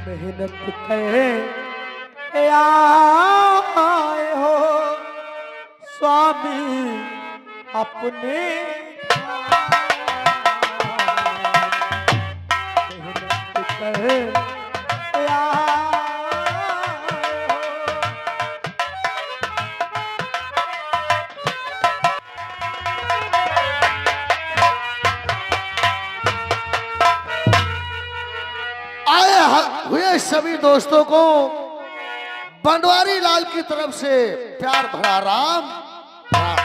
मेहनत करे आए हो स्वामी अपने मेहनत करे हुए सभी दोस्तों को बनवारी लाल की तरफ से प्यार भरा राम राम।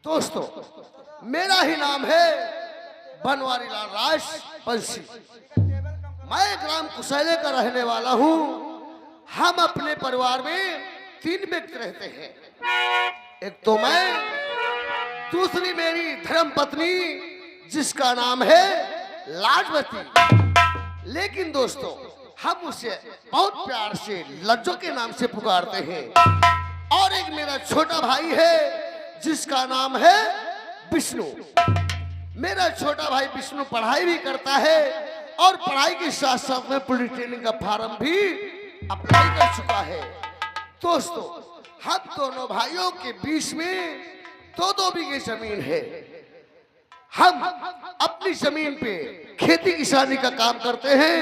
दोस्तों, मेरा ही नाम है बनवारी लाल राजवंशी। मैं ग्राम कुशैले का रहने वाला हूं। हम अपने परिवार में 3 व्यक्ति रहते हैं। एक तो मैं, दूसरी मेरी धर्म पत्नी जिसका नाम है लाजवती। लेकिन दोस्तों, हम उसे बहुत प्यार से लज्जो के नाम से पुकारते हैं। और एक मेरा छोटा भाई है जिसका नाम है विष्णु। मेरा छोटा भाई विष्णु पढ़ाई भी करता है और पढ़ाई के साथ साथ में पुलिस ट्रेनिंग का फॉर्म भी अप्लाई कर चुका है। दोस्तों, हम दोनों भाइयों के बीच में 2-2 बीघे जमीन है। हम अपनी जमीन पे खेती किसानी का काम करते हैं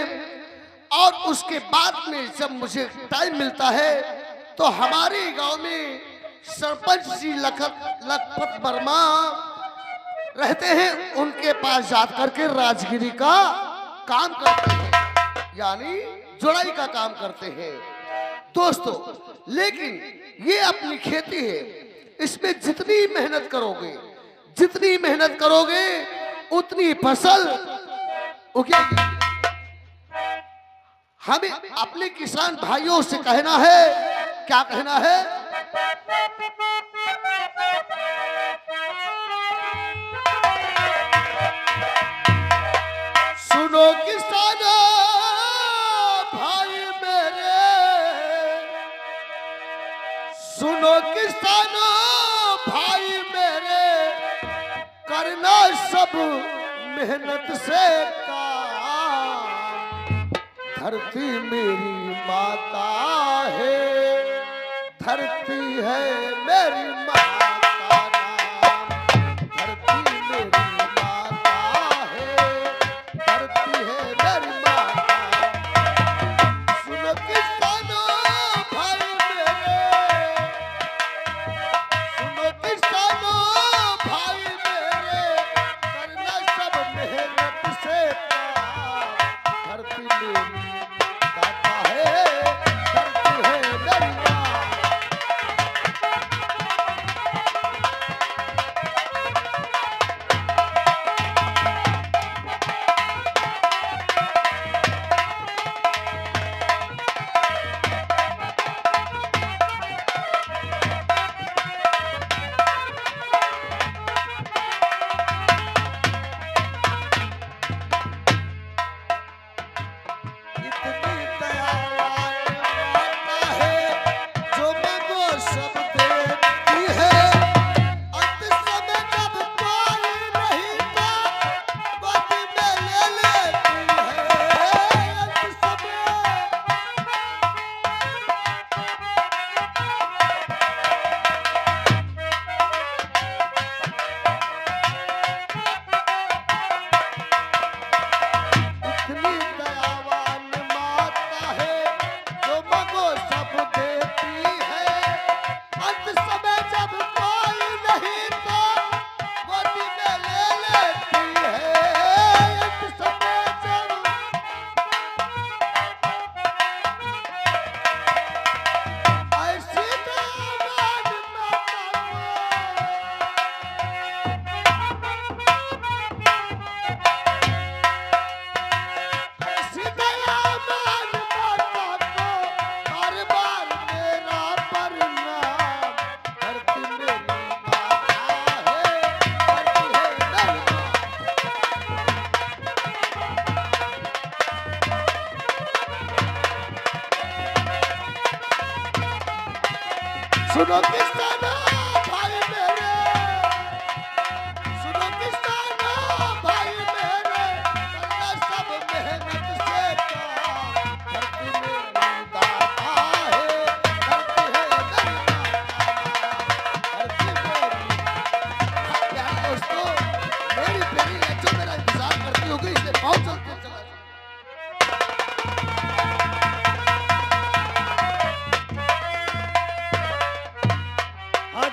और उसके बाद में जब मुझे टाइम मिलता है तो हमारे गांव में सरपंच जी लखपत वर्मा रहते हैं। उनके पास जाकर करके राजगिरी का काम करते हैं, यानी जुड़ाई का काम करते हैं। दोस्तों, लेकिन ये अपनी खेती है, इसमें जितनी मेहनत करोगे उतनी फसल उगेगी। हमें अपने किसान भाइयों से कहना है, क्या कहना है? सुनो किसान भाई मेरे, सुनो किसान भाई मेरे, करना सब मेहनत से काम। धरती मेरी माता है, धरती है मेरी माँ का नाम। धरती मेरी माता है, धरती है मेरी माँ का। सुनो किसानो भाई मेरे, सुनो किसानो भाई मेरे, करना सब मेहनत से काम। धरती मेरी माता है, धरती है मेरी माँ। इतनी दयावान माता है, जो मांगो सब देती है। अंत समय जब कोई नहीं था, गोदी में ले लेती है। अंत समय इतनी दयावान माता है, जो मांगो सब देती है। अंत समय जब कोई नहीं तो गोदी में ले लेती है। अंत समय जब ऐसी दयावान माता ऐसी दयावान माता को बार बार मेरा प्रणाम। धरती मेरी माता है, धरती है मेरी माँ। सुनो किसानो भाई मेरे, सुनो किसानो भाई मेरे, करना सब मेहनत से काम।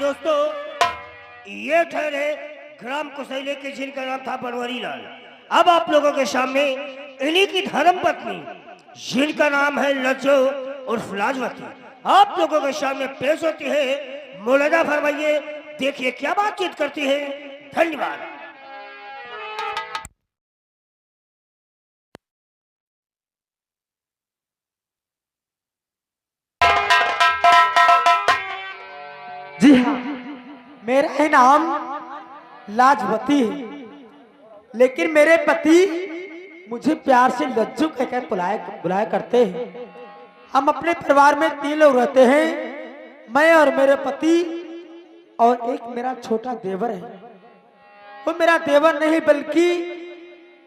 दोस्तों, ये ठहरे ग्राम कुशैले के जिनका नाम था बनवारी लाल। अब आप लोगों के सामने इन्हीं की धर्म पत्नी जिनका नाम है लज्जो उर्फ लाजवती आप लोगों के सामने पेश होती है। मौलाना फरमाइए, देखिए क्या बातचीत करती है। धन्यवाद। जी हाँ, मेरा ही नाम लाजवती है, लेकिन मेरे पति मुझे प्यार से लज्जू कहकर बुलाया करते हैं। हम अपने परिवार में 3 लोग रहते हैं, मैं और मेरे पति और एक मेरा छोटा देवर है। वो मेरा देवर नहीं बल्कि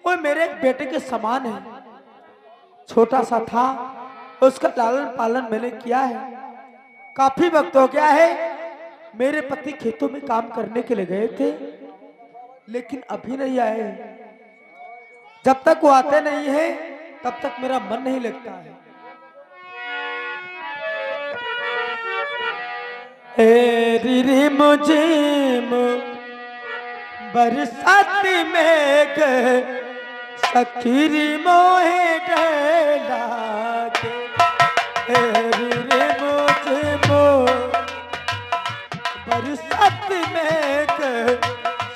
वो मेरे बेटे के समान है। छोटा सा था, उसका लालन पालन मैंने किया है। काफी वक्त हो गया है, मेरे पति खेतों में काम करने के लिए गए थे, लेकिन अभी नहीं आए। जब तक वो आते नहीं है तब तक मेरा मन नहीं लगता है। रे मुझे बरसात में सखीरी मोहे डला रे मुझे बरसात में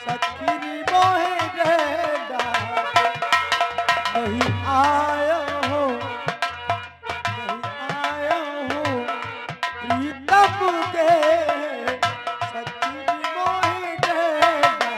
सखीरी मोहे डला नहीं आया हो प्रीतम के सखीरी मोहे डला।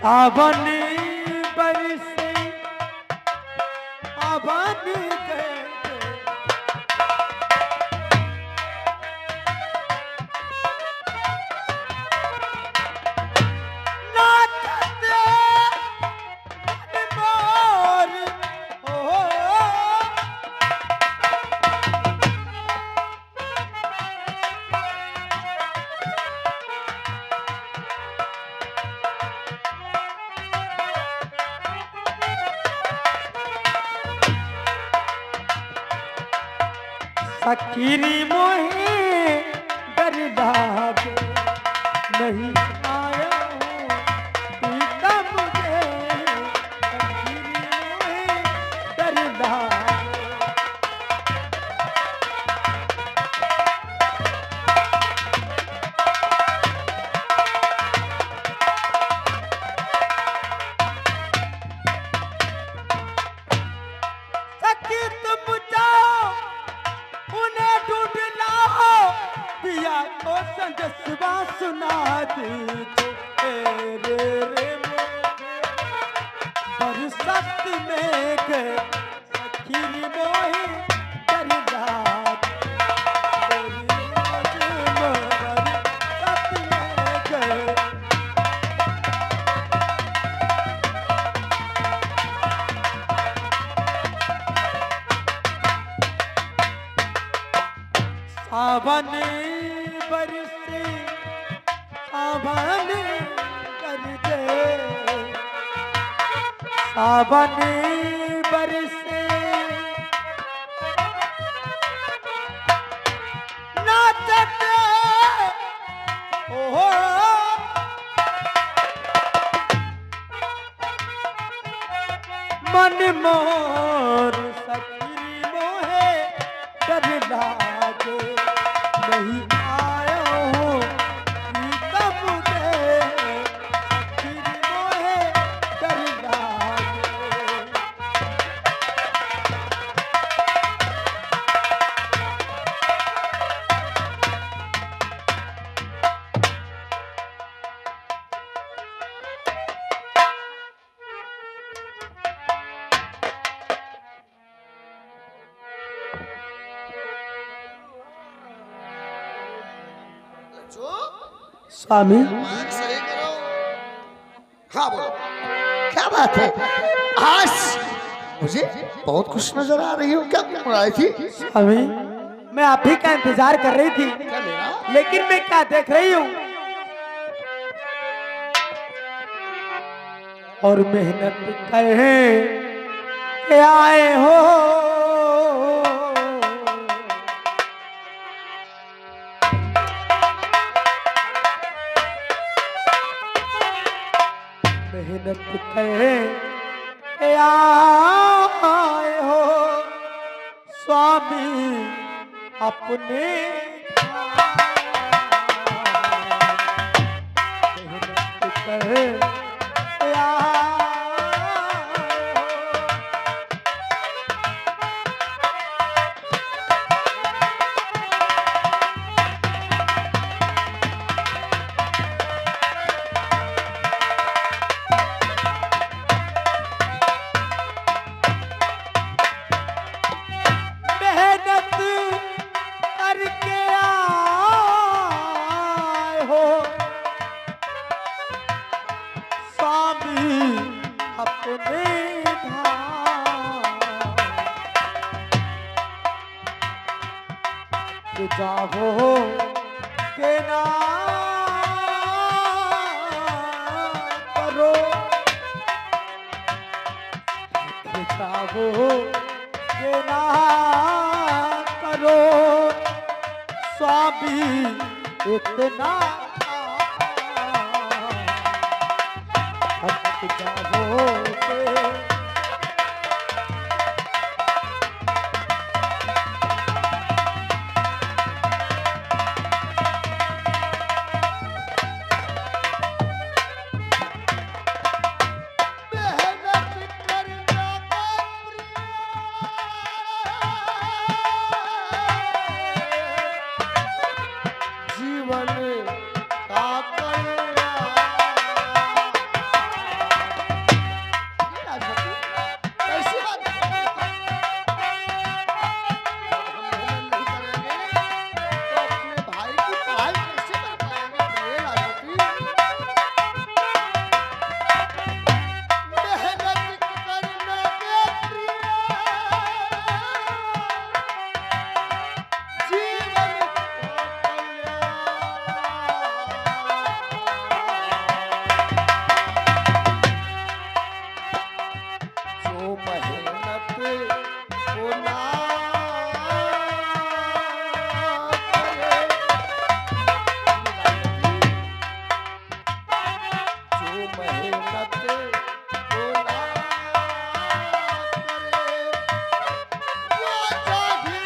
सावन बरसे आवन गए नाचते मोर हो सखीरी मोहे डर लागे नहीं आया हो प्रीतम के सखीरी मोहे डर लागे। सखी तुम जाओ उन्हें ढूंढ लाओ, पिया को संजसवा सुना दीजिए रे रे बरसात में गए सखीरी मोहे डर लागे बरसात में गए। सावन बरसे सावन कर दे सावन बरसे नाचते ओहो मन मोर सखी मोहे डर लागे नहीं आया हो प्रीतम के सखी मोहे डर लागे। स्वामी बात सही करो। हाँ बोलो, क्या बात है? आज मुझे बहुत खुश नजर आ रही हो, क्या घूम आई थी? स्वामी मैं आप ही का इंतजार कर रही थी, क्या लेना? लेकिन मैं क्या देख रही हूँ और मेहनत कर के आए हो। मेहनत कर के आए हो स्वामी अपने मेहनत कर के आए हो। मेहनत करके आए हो स्वामी अपने धाम जाओ के ना करो जाओ के ना करो स्वामी इतना थक जाओगे। जीवन का कैसी बात तो अपने भाई की पढ़ाई कैसे कर पाएंगे प्रिय राजवती? मेहनत करना के प्रिय जीवन जो मेहनत को ना करे, जो मेहनत को ना करे, वो जाहिल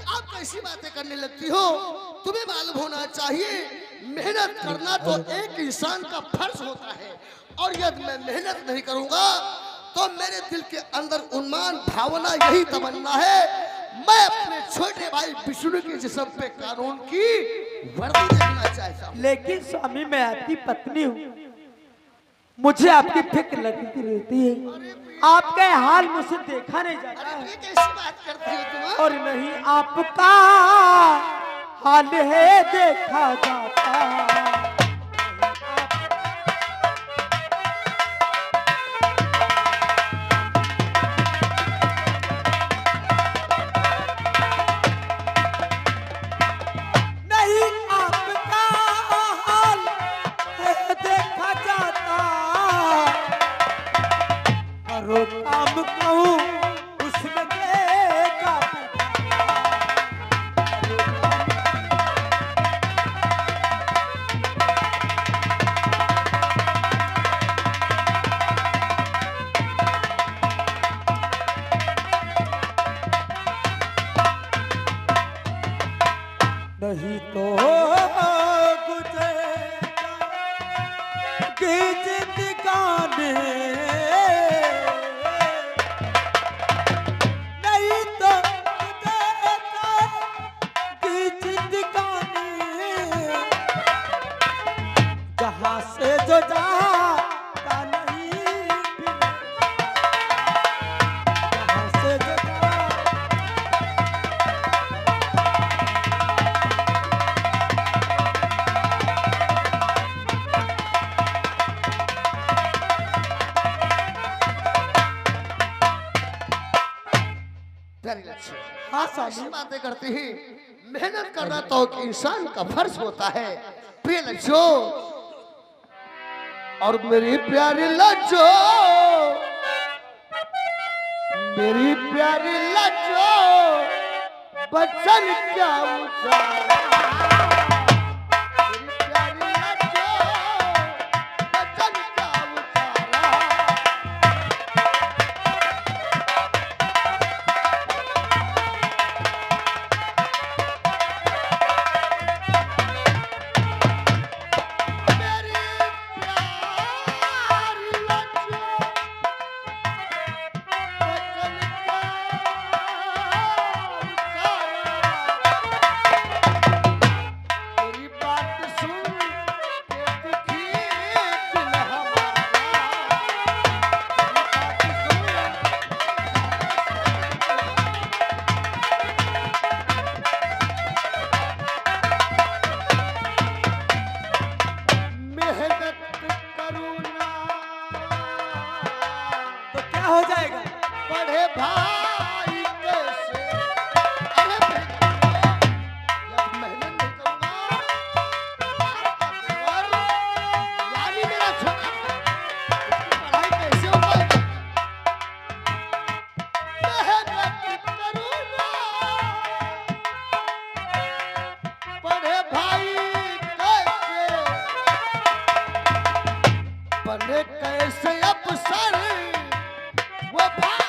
आप कैसी बातें करने लगती हो? तुम्हें मालूम होना चाहिए मेहनत करना तो एक इंसान का फर्ज होता है, और यदि मैं मेहनत नहीं करूंगा तो मेरे दिल के अंदर उन्मान भावना यही तमन्ना है, मैं अपने छोटे भाई विष्णु के जिस्म पे कानून की वर्दी देखना चाहता हूँ। लेकिन स्वामी मैं आपकी पत्नी हूँ, मुझे आपकी फिक्र लगती रहती है। आपका हाल मुझसे देखा नहीं जाता है ये कैसी बात करती हो तुम? और नहीं आपका हाल है देखा जाता। नहीं आपका हाल है देखा जाता। करो काम कहूँ उसमें देखा नहीं तो गुजरेगा कि जिंदगानी, नहीं तो गुजरेगा कि जिंदगानी, जहाँ से जो जाता नहीं फिर, जहाँ से जो जाता ऐसी स्वामी बातें करती ही मेहनत करना तो एक इंसान का फर्ज होता है। प्रिय लज्जो और मेरी प्यारी लज्जो, मेरी प्यारी लज्जो, बचन क्या उजाला, मेरी प्यारी लज्जो, बचन क्या उजाला। तो क्या हो जाएगा? बड़े भाई कैसे, अरे जब मेहनत नहीं करूंगा, आपका देवर, यानी मेरा छोटा भाई, उसकी पढ़ाई कैसे हो पाएगी? मेहनत करूंगा, बड़े भाई कैसे, बड़े कैसे अफसर, वो भाई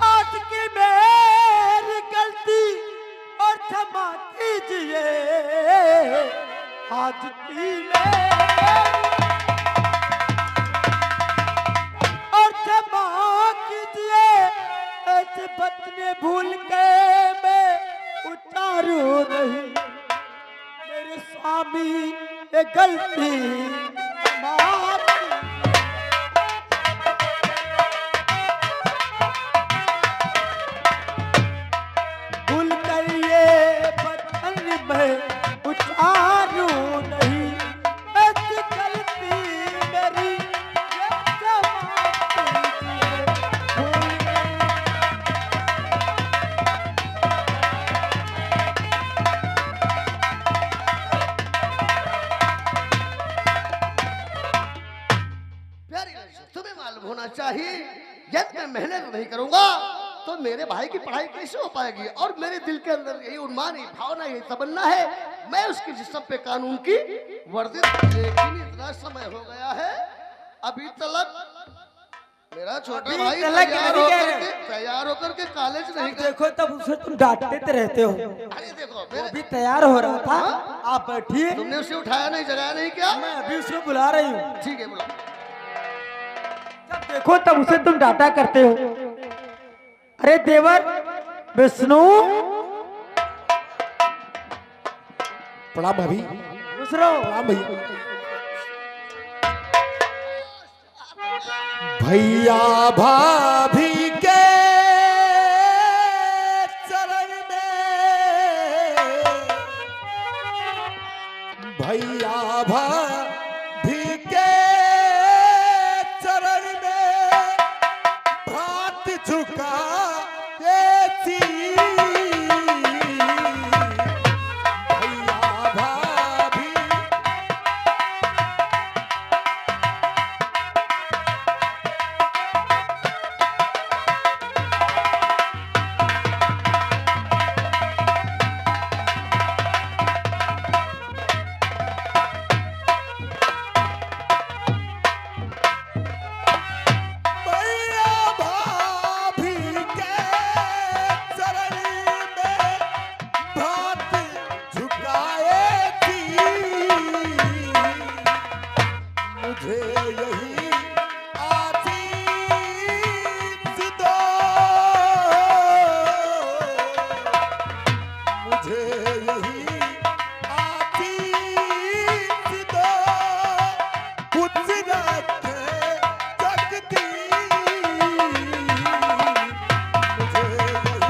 आज की मेरी गलती और क्षमा कीजिए, आज की मेरी और क्षमा कीजिए, ऐसे बचने भूल के मैं उतारू नहीं, मेरे स्वामी ये गलती माफ भूल कर ये बचन में उतारू नहीं, ऐसी गलती मेरी ये क्षमा कीजिए, भूल गई। प्यारी लड़की, तुम्हें मालूम होना चाहिए यदि मैं मेहनत नहीं करूंगा तो मेरे भाई की पढ़ाई कैसे हो पाएगी। और मेरे दिल के अंदर यही उन्मान, यही भावना, यही तमन्ना है, मैं उसके जिस्म पे कानून की वर्दी, लेकिन इतना समय हो गया है अभी तक मेरा छोटा अभी भाई तलक नहीं कह रहे। तैयार होकर के कॉलेज नहीं गया। देखो तब उसे तुम डांटते तो रहते हो, अरे देखो वो मेरे, भी तैयार हो रहा था, आप बैठिए, तुमने उसे उठाया नहीं, जगाया नहीं क्या? मैं अभी उसको बुला रही हूँ। ठीक है बोला। जब देखो तब उसे तुम डांटा करते हो। अरे देवर विष्णु, प्रणाम भाभी। दूसरो प्रणाम भैया। भैया भाभी के चरण में, भैया भाभी के चरण में हाथ झुका देती, भैया भाभी भैया भाभी के चरण में हाथ झुकाए थी, मुझे यही आशीष दो, मुझे यही आशीष दो, कुछ रखे जगती, मुझे यही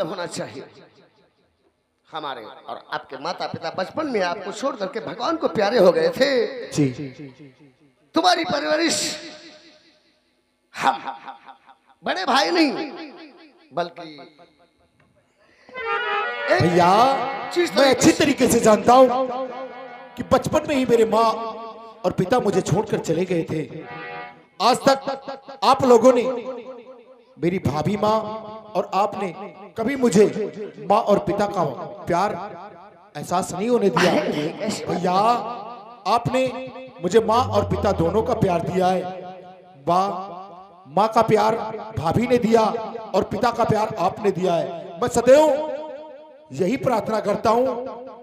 मालूम होना चाहिए, हमारे और आपके माता पिता बचपन में आपको छोड़ करके भगवान को प्यारे हो गए थे। जी तुम्हारी परवरिश हम बड़े भाई नहीं बल्कि एक भैया, चीज मैं अच्छी तरीके से जानता हूँ कि बचपन में ही मेरे माँ और पिता मुझे छोड़कर चले गए थे। आज तक आप लोगों ने, मेरी भाभी माँ और आपने कभी मुझे माँ और पिता का प्यार एहसास नहीं होने दिया। भैया, आपने मुझे माँ और पिता दोनों का प्यार दिया है। माँ का प्यार भाभी ने दिया और पिता का प्यार आपने दिया है। मैं सदैव यही प्रार्थना करता हूँ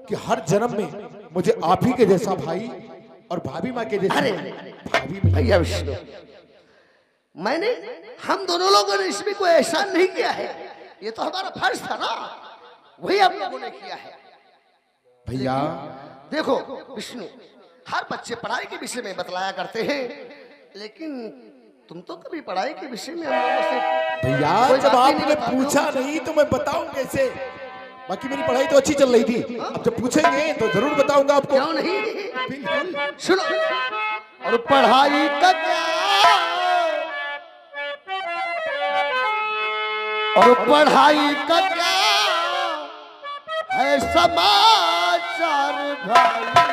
कि हर जन्म में मुझे आप ही के जैसा भाई और भाभी माँ के जैसी भाभी मिले। भैया विष्णु, मैंने हम दोनों लोगों ने इसमें कोई एहसान नहीं किया है, ये तो हमारा फर्ज था ना, वही आप लोगों ने किया है। भैया देखो विष्णु, हर बच्चे पढ़ाई के विषय में बतलाया करते हैं, लेकिन तुम तो कभी पढ़ाई के विषय में हम लोगों से भैया, कोई जब बात ही नहीं आपने बताते हो। पूछा नहीं तो मैं बताऊं कैसे? बाकी मेरी पढ़ाई तो अच्छी चल रही थी, अब जब पूछेंगे तो जरूर बताऊंगा आपको। क्यों नहीं? बिल्कुल। सुनो, और पढ़ाई का क्या, और पढ़ाई का क्या है समाचार भाई,